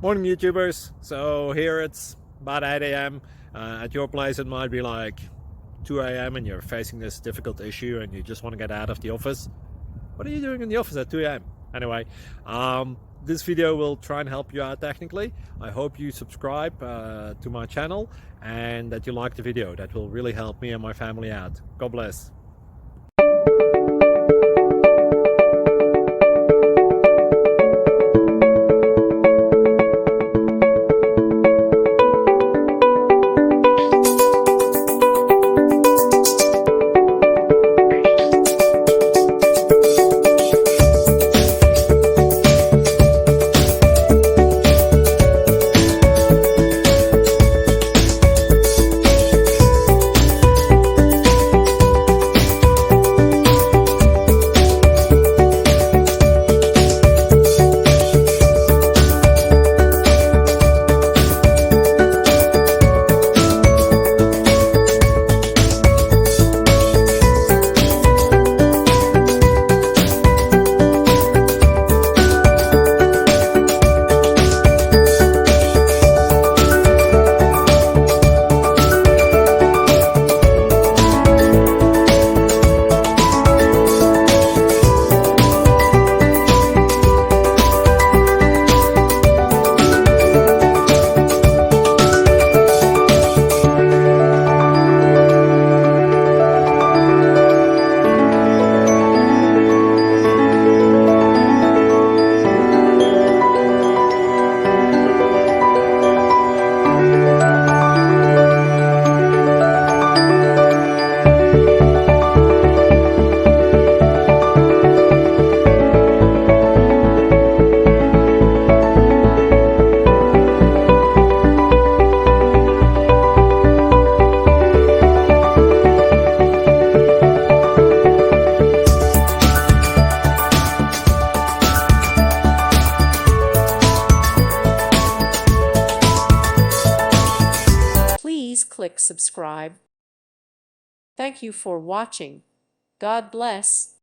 Morning YouTubers. So here it's about 8 a.m. At your place it might be like 2 a.m. and you're facing this difficult issue and you just want to get out of the office. What are you doing in the office at 2 a.m.? Anyway, this video will try and help you out technically. I hope you subscribe to my channel and that you like the video. That will really help me and my family out. God bless. Please click subscribe. Thank you for watching. God bless.